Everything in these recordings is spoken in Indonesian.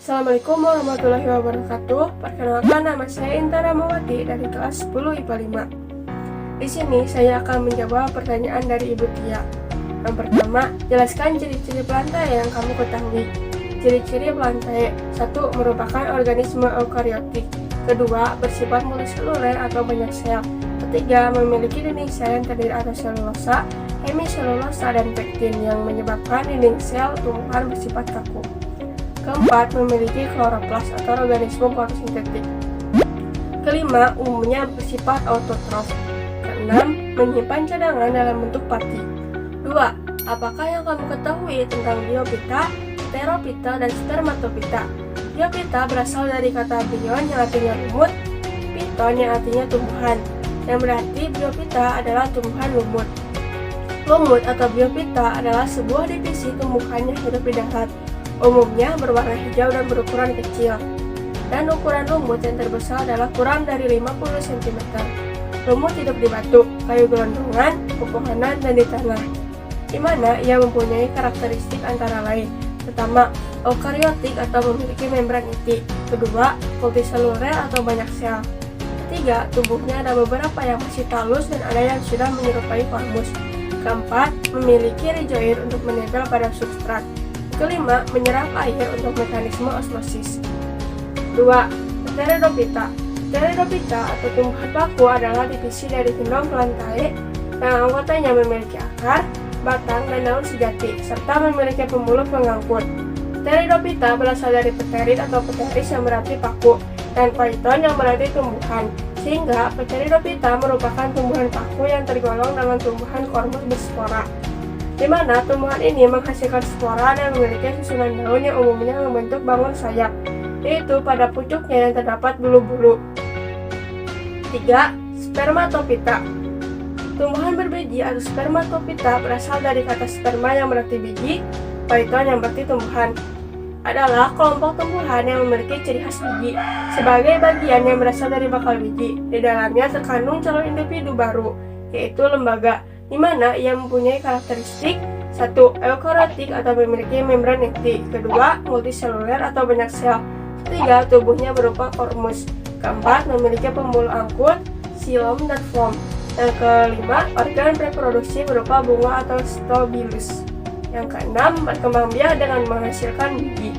Assalamualaikum warahmatullahi wabarakatuh. Perkenalkan, nama saya Intan Ramawati dari kelas 10 IPA 5. Di sini saya akan menjawab pertanyaan dari Ibu Tia. Yang pertama, jelaskan ciri-ciri pelantai yang kamu ketahui. Ciri-ciri pelantai: 1. Merupakan organisme eukariotik. 2. Bersifat multiseluler atau banyak sel. 3. Memiliki dinding sel yang terdiri atas selulosa, hemiselulosa, dan pektin yang menyebabkan dinding sel tumbuhan bersifat kaku. 4. Memiliki kloroplas atau organisme fotosintetik. 5. Umumnya bersifat autotrof. 6. Menyimpan cadangan dalam bentuk pati. 2. Apakah yang kamu ketahui tentang biopita, pteropita, dan spermatopita? Biopita berasal dari kata bion yang artinya lumut, piton yang artinya tumbuhan, yang berarti biopita adalah tumbuhan lumut. Lumut atau biopita adalah sebuah divisi tumbuhan yang hidup di darat. Umumnya berwarna hijau dan berukuran kecil, dan ukuran lumut yang terbesar adalah kurang dari 50 cm. Lumut hidup di batu, kayu gelondongan, pepohonan, dan di tanah, di mana ia mempunyai karakteristik antara lain: pertama, eukariotik atau memiliki membran inti; kedua, multiseluler atau banyak sel; ketiga, tubuhnya ada beberapa yang masih talus dan ada yang sudah menyerupai kormus; keempat, memiliki rizoid untuk menempel pada substrat; kelima, menyerap air untuk mekanisme osmosis. 2. Pteridopita. Pteridopita atau tumbuhan paku adalah divisi dari gendong pelantai yang anggotanya memiliki akar, batang, dan daun sejati, serta memiliki pembuluh pengangkut. Pteridopita berasal dari pterid atau pteris yang berarti paku, dan paiton yang berarti tumbuhan, sehingga Pteridopita merupakan tumbuhan paku yang tergolong dalam tumbuhan kormus berspora, di mana tumbuhan ini menghasilkan spora dan memiliki susunan daun yang umumnya membentuk bangun sayap, yaitu pada pucuknya yang terdapat bulu-bulu. 3. Spermatopita. Tumbuhan berbiji atau spermatopita berasal dari kata sperma yang berarti biji, paiton yang berarti tumbuhan. Adalah kelompok tumbuhan yang memiliki ciri khas biji sebagai bagian yang berasal dari bakal biji. Di dalamnya terkandung calon individu baru, yaitu lembaga, di mana ia mempunyai karakteristik: 1. Eukariotik atau memiliki membran inti; 2. Multiseluler atau banyak sel; 3. Tubuhnya berupa kormus; 4. Memiliki pembuluh angkut, xilom, dan floem; yang kelima, organ reproduksi berupa bunga atau stobilus; yang keenam, berkembang biak dengan menghasilkan biji.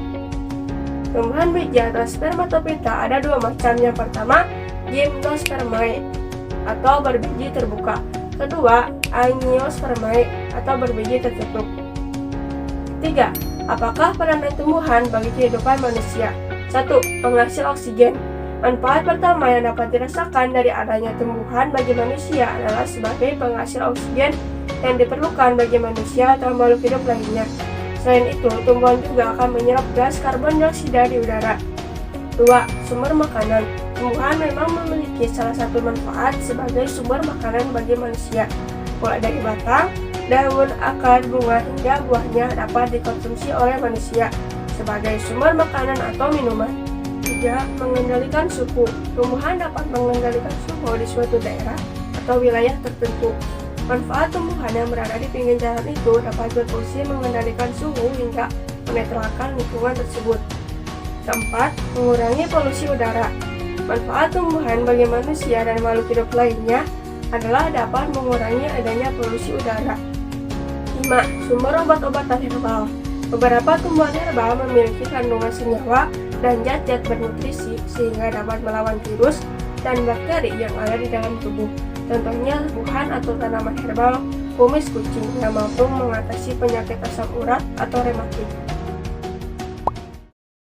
Tumbuhan biji atau spermatopita ada dua macam. Yang pertama, gymnospermae atau berbiji terbuka; kedua, angiospermae atau berbiji tertutup. 3. Apakah peranan tumbuhan bagi kehidupan manusia? 1. Penghasil oksigen. Manfaat pertama yang dapat dirasakan dari adanya tumbuhan bagi manusia adalah sebagai penghasil oksigen yang diperlukan bagi manusia atau makhluk hidup lainnya. Selain itu, tumbuhan juga akan menyerap gas karbon dioksida di udara. 2. Sumber makanan. Tumbuhan memang memiliki salah satu manfaat sebagai sumber makanan bagi manusia, mulai dari batang, daun, akar, bunga, hingga buahnya dapat dikonsumsi oleh manusia sebagai sumber makanan atau minuman. 3. Mengendalikan suhu. Tumbuhan dapat mengendalikan suhu di suatu daerah atau wilayah tertentu. Manfaat tumbuhan yang berada di pinggir jalan itu dapat berfungsi mengendalikan suhu hingga menetralkan lingkungan tersebut. 4. Mengurangi polusi udara. Manfaat tumbuhan bagi manusia dan makhluk hidup lainnya adalah dapat mengurangi adanya polusi udara. 5. Sumber obat-obatan herbal. Beberapa tumbuhan herbal memiliki kandungan senyawa dan zat-zat bernutrisi sehingga dapat melawan virus dan bakteri yang ada di dalam tubuh. Contohnya buah atau tanaman herbal kumis kucing yang mampu mengatasi penyakit asam urat atau rematik.